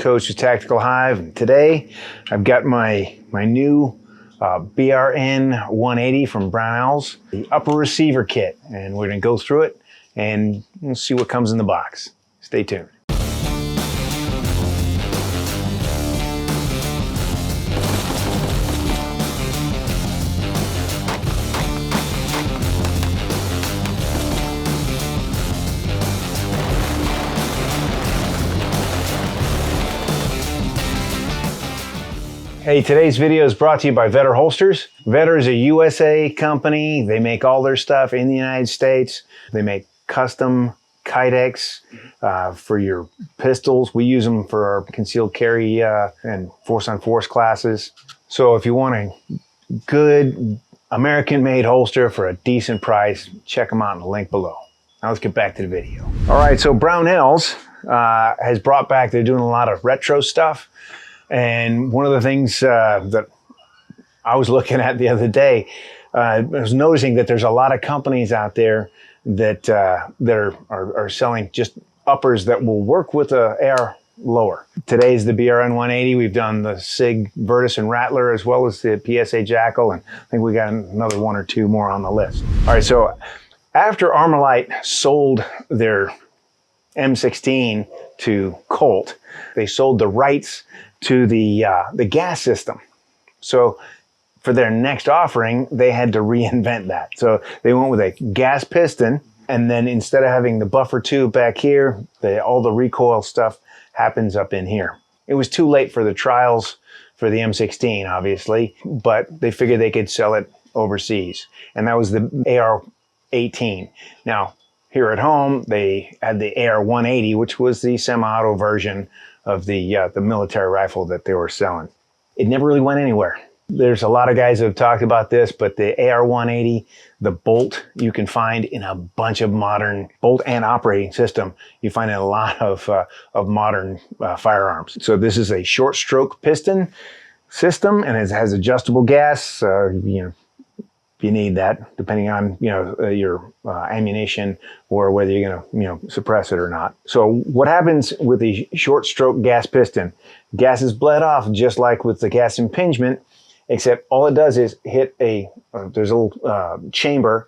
Coach with Tactical Hyve, and today I've got my new BRN-180 from Brownells, the upper receiver kit, and we're going to go through it and we'll see what comes in the box. Stay tuned. Hey, today's video is brought to you by Vedder Holsters. Vedder is a USA company. They make all their stuff in the United States. They make custom kydex for your pistols. We use them for our concealed carry and force-on-force classes. So if you want a good American-made holster for a decent price, check them out in the link below. Now let's get back to the video. All right, so Brownells has brought back, they're doing a lot of retro stuff. And one of the things that I was looking at the other day, I was noticing that there's a lot of companies out there that are selling just uppers that will work with a AR lower. Today's the BRN-180. We've done the SIG Virtus and Rattler as well as the PSA Jackal, and I think we got another one or two more on the list. All right, so after Armalite sold their M16 to Colt, they sold the rights to the gas system. So for their next offering, they had to reinvent that. So they went with a gas piston, and then instead of having the buffer tube back here, all the recoil stuff happens up in here. It was too late for the trials for the M16, obviously, but they figured they could sell it overseas. And that was the AR-18. Now, here at home, they had the AR-180, which was the semi-auto version of the military rifle that they were selling. It never really went anywhere. There's a lot of guys who have talked about this, but the AR-180, the bolt you can find in a bunch of modern bolt and operating system. You find in a lot of modern firearms. So this is a short stroke piston system, and it has adjustable gas. You need that depending on your ammunition or whether you're going to suppress it or not. So what happens with the short stroke gas piston? Gas is bled off just like with the gas impingement, except all it does is hit there's a little chamber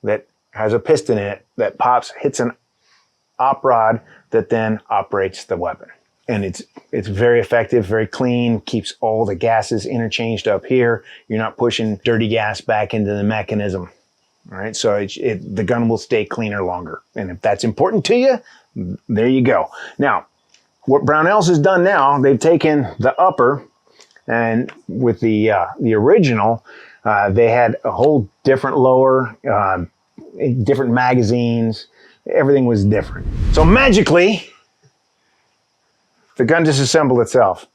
that has a piston in it that pops, hits an op rod that then operates the weapon. And it's very effective, very clean, keeps all the gases interchanged up here. You're not pushing dirty gas back into the mechanism. All right, so the gun will stay cleaner longer. And if that's important to you, there you go. Now, what Brownells has done now, they've taken the upper, and with the original, they had a whole different lower, different magazines. Everything was different. So magically, the gun disassembled itself.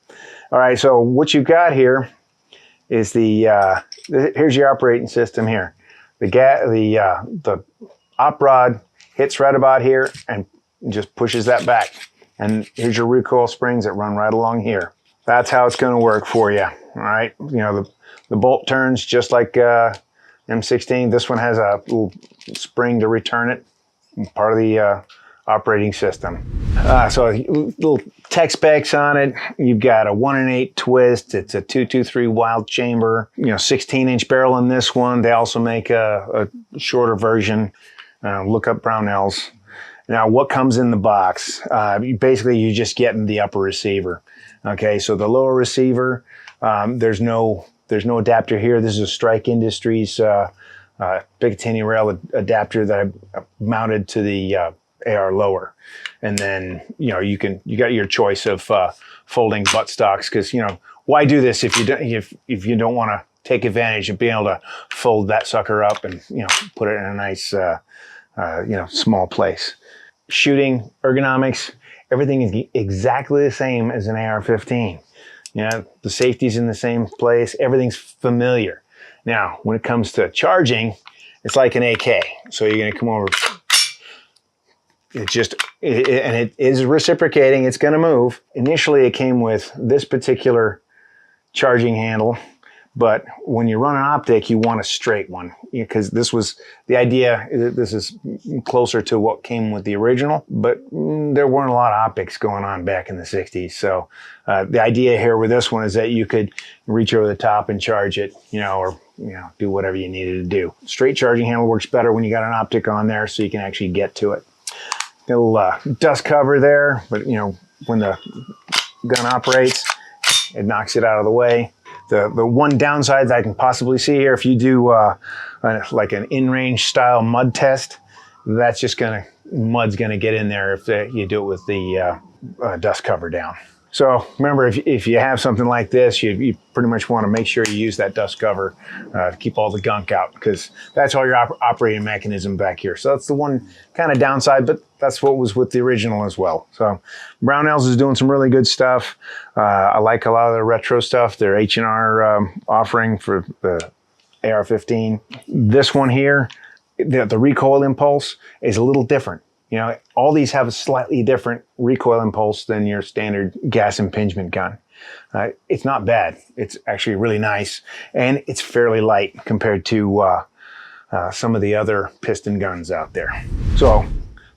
All right, so what you've got here is here's your operating system here. The op rod hits right about here and just pushes that back. And here's your recoil springs that run right along here. That's how it's gonna work for you, all right? The bolt turns just like M16. This one has a little spring to return it, part of the operating system. So little tech specs on it. You've got a 1-in-8 twist. It's a 223 wild chamber. 16-inch barrel in this one. They also make a shorter version. Look up Brownells. Now, what comes in the box? Basically, you're just getting the upper receiver. Okay, so the lower receiver, there's no adapter here. This is a Strike Industries Picatinny rail adapter that I mounted to the AR lower. And then you got your choice of folding butt stocks, because why do this if you don't want to take advantage of being able to fold that sucker up and put it in a nice small place. Shooting ergonomics, everything is exactly the same as an AR-15. The safety's in the same place, everything's familiar. Now when it comes to charging, it's like an AK. So you're going to come over. And it is reciprocating, it's going to move. Initially, it came with this particular charging handle, But when you run an optic, you want a straight one, because this was the idea. This is closer to what came with the original, but there weren't a lot of optics going on back in the 60s. So the idea here with this one is that you could reach over the top and charge it, or do whatever you needed to do. Straight charging handle works better when you got an optic on there, so you can actually get to it. Little dust cover there, but when the gun operates, it knocks it out of the way. The one downside that I can possibly see here, if you do like an in-range style mud test, that's just mud's gonna get in there if you do it with the dust cover down. So remember, if you have something like this, you pretty much want to make sure you use that dust cover to keep all the gunk out, because that's all your operating mechanism back here. So that's the one kind of downside, but that's what was with the original as well. So Brownells is doing some really good stuff. I like a lot of the retro stuff. Their H&R offering for the AR-15. This one here, the recoil impulse is a little different. All these have a slightly different recoil impulse than your standard gas impingement gun. It's not bad. It's actually really nice, and it's fairly light compared to some of the other piston guns out there. So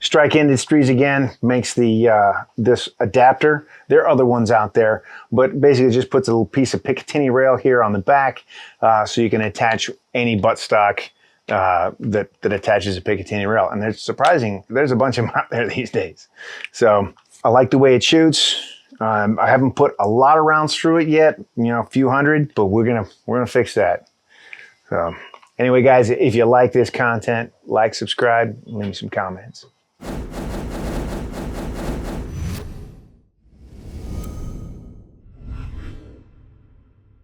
Strike Industries again makes this adapter. There are other ones out there, but basically just puts a little piece of Picatinny rail here on the back, so you can attach any buttstock that attaches a Picatinny rail. And there's there's a bunch of them out there these days. So I like the way it shoots. I haven't put a lot of rounds through it yet, a few hundred, but we're gonna fix that. So anyway, guys, if you like this content, like, subscribe, leave me some comments.